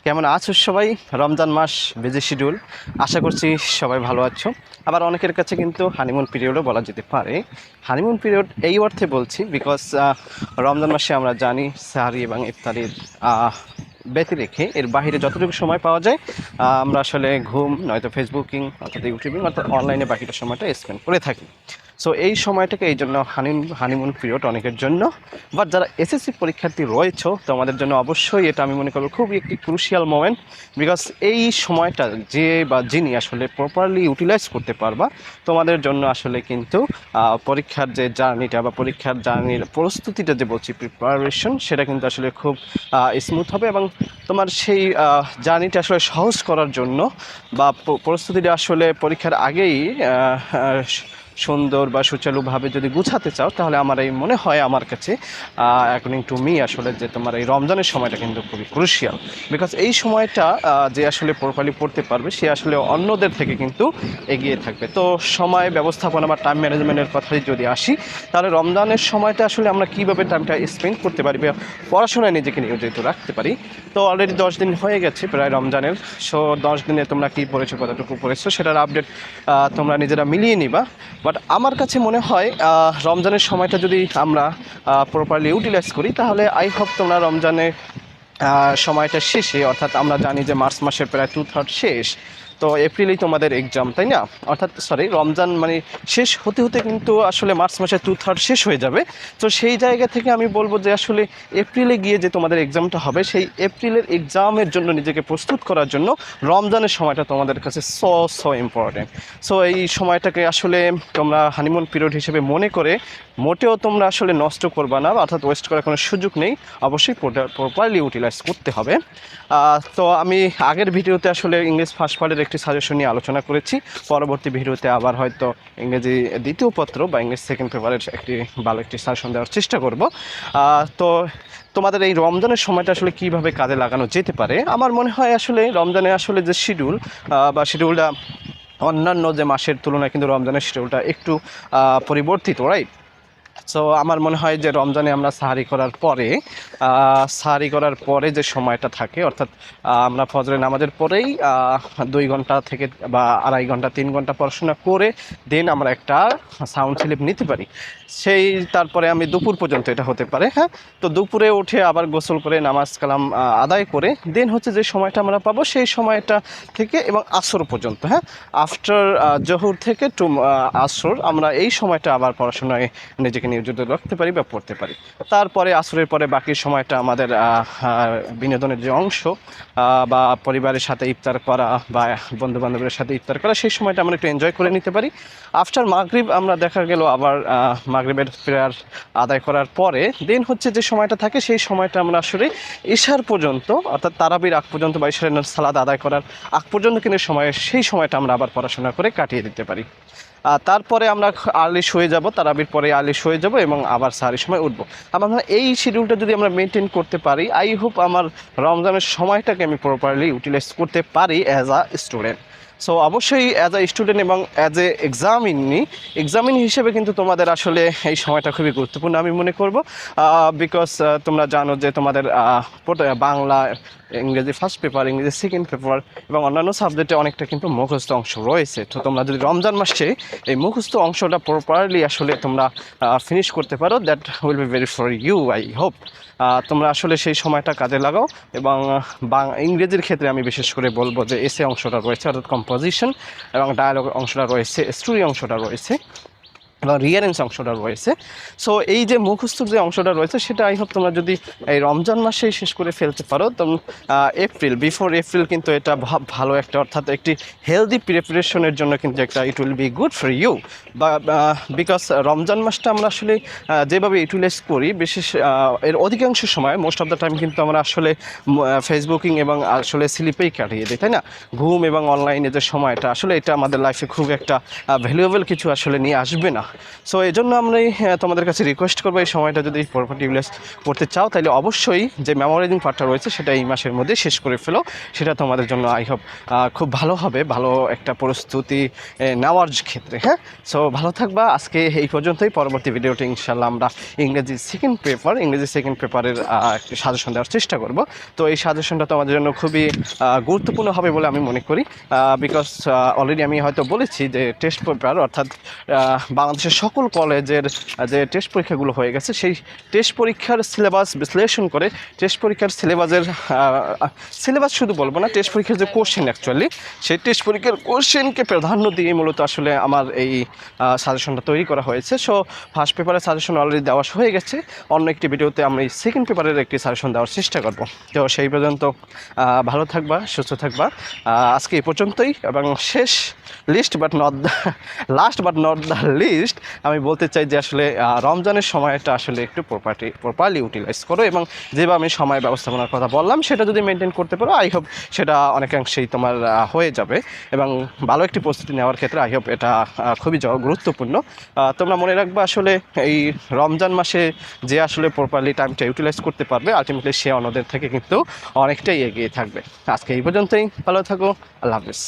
কেমন আছো সবাই? রমজান মাস বিজি শিডিউল, আশা করছি সবাই ভালো আছো। আবার অনেকের কাছে কিন্তু হানিমুন পিরিয়ডও বলা যেতে পারে। হানিমুন পিরিয়ড এই অর্থে বলছি বিকজ রমজান মাসে আমরা জানি সাহারি এবং ইফতারির ব্যতি রেখে এর বাইরে যতটুকু সময় পাওয়া যায় আমরা আসলে ঘুম নয়তো ফেসবুকিং অর্থাৎ ইউটিউবিং অর্থাৎ অনলাইনে বাকিটা সময়টা স্পেন্ড করে থাকি। সো এই সময়টাকে এই জন্য হানিমুন পিরিয়ড অনেকের জন্য। বাট যারা এসএসসি পরীক্ষার্থী রয়েছে তোমাদের জন্য অবশ্যই এটা আমি মনে করবো খুবই একটি ক্রুশিয়াল মোমেন্ট। বিকজ এই সময়টা যে বা যিনি আসলে প্রপারলি ইউটিলাইজ করতে পারবা তোমাদের জন্য আসলে কিন্তু পরীক্ষার যে জার্নিটা বা পরীক্ষার জার্নির প্রস্তুতিটা যে বলছি প্রিপারেশন, সেটা কিন্তু আসলে খুব স্মুথ হবে এবং তোমার সেই জার্নিটা আসলে সহজ করার জন্য বা প্রস্তুতিটা আসলে পরীক্ষার আগেই সুন্দর বা সুচারুভাবে যদি গুছাতে চাও তাহলে আমার এই মনে হয় আমার কাছে অ্যাকর্ডিং টু মি আসলে যে তোমার এই রমজানের সময়টা কিন্তু খুবই ক্রুশিয়াল। বিকজ এই সময়টা যে আসলে প্রপারলি পড়তে পারবে সে আসলে অন্যদের থেকে কিন্তু এগিয়ে থাকবে। তো সময় ব্যবস্থাপনা বা টাইম ম্যানেজমেন্টের কথাই যদি আসি তাহলে রমজানের সময়টা আসলে আমরা কীভাবে টাইমটা স্পেন্ড করতে পারি বা পড়াশোনায় নিজেকে নিয়োজিত রাখতে পারি। তো অলরেডি 10 দিন হয়ে গেছে প্রায় রমজানের। সো 10 দিনে তোমরা কী পড়েছো, কতটুকু পড়েছো সেটার আপডেট তোমরা নিজেরা মিলিয়ে নিবা। বাট আমার কাছে মনে হয় রমজানের সময়টা যদি আমরা প্রপারলি ইউটিলাইজ করি তাহলে আই হোপ তোমরা রমজানের সময়টা শেষে, অর্থাৎ আমরা জানি যে মার্চ মাসের প্রায় 2/3 শেষ, তো এপ্রিলেই তোমাদের এক্সাম, তাই না? অর্থাৎ রমজান মানে শেষ হতে হতে কিন্তু আসলে মার্চ মাসে 2/3 শেষ হয়ে যাবে। তো সেই জায়গা থেকে আমি বলবো যে আসলে এপ্রিলে গিয়ে যে তোমাদের এক্সামটা হবে সেই এপ্রিলের এক্সামের জন্য নিজেকে প্রস্তুত করার জন্য রমজানের সময়টা তোমাদের কাছে সো ইম্পর্টেন্ট। সো এই সময়টাকে আসলে তোমরা হানিমুন পিরিয়ড হিসেবে মনে করে মোটেও তোমরা আসলে নষ্ট করবা না, অর্থাৎ ওয়েস্ট করার কোনো সুযোগ নেই। অবশ্যই প্রপারলি ইউটিলাইজ করতে হবে। তো আমি আগের ভিডিওতে আসলে ইংলিশ ফার্স্ট পার্টের একটি সাজেশন নিয়ে আলোচনা করেছি। পরবর্তী ভিডিওতে আবার হয়তো ইংরেজি দ্বিতীয় পত্র বা ইংলিশ সেকেন্ড পেপারের ভালো একটি সাজেশন দেওয়ার চেষ্টা করব। তো তোমাদের এই রমজানের সময়টা আসলে কীভাবে কাজে লাগানো যেতে পারে, আমার মনে হয় আসলে রমজানে আসলে যে শিডিউল বা শিডিউলটা অন্যান্য যে মাসের তুলনায় কিন্তু রমজানের শিডিউলটা একটু পরিবর্তিত, রাইট? সো আমার মনে হয় যে রমজানে আমরা সাহারি করার পরে যে সময়টা থাকে, অর্থাৎ আমরা ফজরের নামাজের পরেই 2 ঘন্টা থেকে বা 2.5 ঘন্টা 3 ঘন্টা পড়াশোনা করে দেন আমরা একটা সাউন্ড স্লিপ নিতে পারি। তারপরে আমি দুপুর পর্যন্ত এটা হতে পারে, হ্যাঁ। তো দুপুরে উঠে আবার গোসল করে নামাজ কালাম আদায় করে দেন হচ্ছে যে সময়টা আমরা পাবো সেই সময়টা থেকে এবং আসর পর্যন্ত, হ্যাঁ, আফটার জহুর থেকে টু আসর আমরা এই সময়টা আবার পড়াশোনায় নিজেকে নিয়োজিত রাখতে পারি বা পড়তে পারি। তারপরে আসরের পরে বাকি সময়টা আমাদের বিনোদনের যে অংশ বা পরিবারের সাথে ইফতার করা বা বন্ধুবান্ধবের সাথে ইফতার করা, সেই সময়টা আমরা একটু এনজয় করে নিতে পারি। আফটার মাগরিব আমরা দেখা গেল আবার মাগরিবের প্রেয়ার আদায় করার পরে দেন হচ্ছে যে সময়টা থাকে সেই সময়টা আমরা আসলে ইশার পর্যন্ত, অর্থাৎ তারাবির আগ পর্যন্ত বা ইশারের সালাদ আদায় করার আগ পর্যন্ত কিন্তু সেই সময়টা আমরা আবার পড়াশোনা করে কাটিয়ে দিতে পারি। তারপরে আমরা আর্লি শুয়ে যাব, তারাবির পরে আর্লি শুয়ে যাব এবং আবার সাহারির সময় উঠবো। আমার এই শিডিউলটা যদি আমরা মেনটেন করতে পারি, আই হোপ আমার রমজানের সময়টাকে আমি প্রপারলি ইউটিলাইজ করতে পারি অ্যাজ আ স্টুডেন্ট। সো অবশ্যই অ্যাজ আ স্টুডেন্ট এবং অ্যাজ এ এক্সামিনি হিসেবে কিন্তু তোমাদের আসলে এই সময়টা খুবই গুরুত্বপূর্ণ আমি মনে করব। বিকজ তোমরা জানো যে তোমাদের বাংলা, ইংরেজি ফার্স্ট পেপার, ইংরেজি সেকেন্ড পেপার এবং অন্যান্য সাবজেক্টে অনেকটা কিন্তু মুখস্থ অংশ রয়েছে। তো তোমরা যদি রমজান মাসে এই মুখস্থ অংশটা প্রপারলি আসলে তোমরা ফিনিশ করতে পারো, that will be very for you. I hope তোমরা আসলে সেই সময়টা কাজে লাগাও। এবং ইংরেজির ক্ষেত্রে আমি বিশেষ করে বলবো যে এসে অংশটা রয়েছে, অর্থাৎ কম্পোজিশন এবং ডায়ালগ অংশটা রয়েছে, স্টোরি অংশটা রয়েছে এবং রিয়ারেন্স অংশটা রয়েছে। সো এই যে মুখস্থ যে অংশটা রয়েছে সেটা আই হোপ তোমরা যদি এই রমজান মাসেই শেষ করে ফেলতে পারো, তো বিফোর এপ্রিল কিন্তু এটা ভালো একটা, অর্থাৎ একটি হেলদি প্রিপারেশনের জন্য কিন্তু একটা it will be good for you. বা বিকজ রমজান মাসটা আমরা আসলে যেভাবে ইউটিলাইজ করি, বিশেষ এর অধিকাংশ সময় মোস্ট অফ দ্য টাইম কিন্তু আমরা আসলে ফেসবুকিং এবং আসলে স্লিপেই কাটিয়ে দিই, তাই না? ঘুম এবং অনলাইনে যে সময়টা আসলে এটা আমাদের লাইফে খুব একটা ভ্যালুয়েবল কিছু আসলে নিয়ে আসবে না। সো এই জন্য আমরা তোমাদের কাছে রিকোয়েস্ট করবো এই সময়টা যদি প্রপার্টি ইউটিলাইজ করতে চাও তাহলে অবশ্যই যে মেমোরাইজিং পার্টটা রয়েছে সেটা এই মাসের মধ্যে শেষ করে ফেলো। সেটা তোমাদের জন্য আই হোপ খুব ভালো হবে, ভালো একটা প্রস্তুতি নেওয়ার ক্ষেত্রে। হ্যাঁ, সো ভালো থাকবা। আজকে এই পর্যন্তই। পরবর্তী ভিডিওতে ইনশাল্লাহ আমরা ইংরেজি সেকেন্ড পেপারের একটি সাজেশন দেওয়ার চেষ্টা করব। তো এই সাজেশনটা তোমাদের জন্য খুবই গুরুত্বপূর্ণ হবে বলে আমি মনে করি, বিকজ অলরেডি আমি হয়তো বলেছি যে টেস্ট পেপার অর্থাৎ বাংলাদেশের সকল কলেজের যে টেস্ট পরীক্ষাগুলো হয়ে গেছে সেই টেস্ট পরীক্ষার সিলেবাস বিশ্লেষণ করে টেস্ট পরীক্ষার সিলেবাস শুধু বলবো না, টেস্ট পরীক্ষার যে কোশ্চেন অ্যাকচুয়ালি সেই টেস্ট পরীক্ষার কোশ্চেনকে প্রাধান্য দিয়ে মূলত আসলে আমার এই সাজেশনটা তৈরি করা হয়েছে। সো ফার্স্ট পেপারের সাজেশন অলরেডি দেওয়া হয়ে গেছে, অন্য একটি ভিডিওতে আমরা এই সেকেন্ড পেপারের একটি সাজেশন দেওয়ার চেষ্টা করব। তো সেই পর্যন্ত ভালো থাকবা, সুস্থ থাকবা। আজকে এই পর্যন্তই। এবং শেষ last but not the least আমি বলতে চাই যে আসলে রমজানের সময়টা আসলে একটু প্রপারলি ইউটিলাইজ করো, এবং যেভাবে আমি সময় ব্যবস্থাপনার কথা বললাম সেটা যদি মেনটেন করতে পারো আই হোপ সেটা অনেকাংশেই তোমার হয়ে যাবে, এবং ভালো একটি প্রস্তুতি নেওয়ার ক্ষেত্রে আই হোপ এটা খুবই গুরুত্বপূর্ণ। তোমরা মনে রাখবা আসলে এই রমজান মাসে যে আসলে প্রপারলি টাইমটা ইউটিলাইজ করতে পারবে আলটিমেটলি সে অন্যদের থেকে কিন্তু অনেকটাই এগিয়ে থাকবে। আজকে এই পর্যন্তই, ভালো থাকো, আল্লাহ হাফিজ।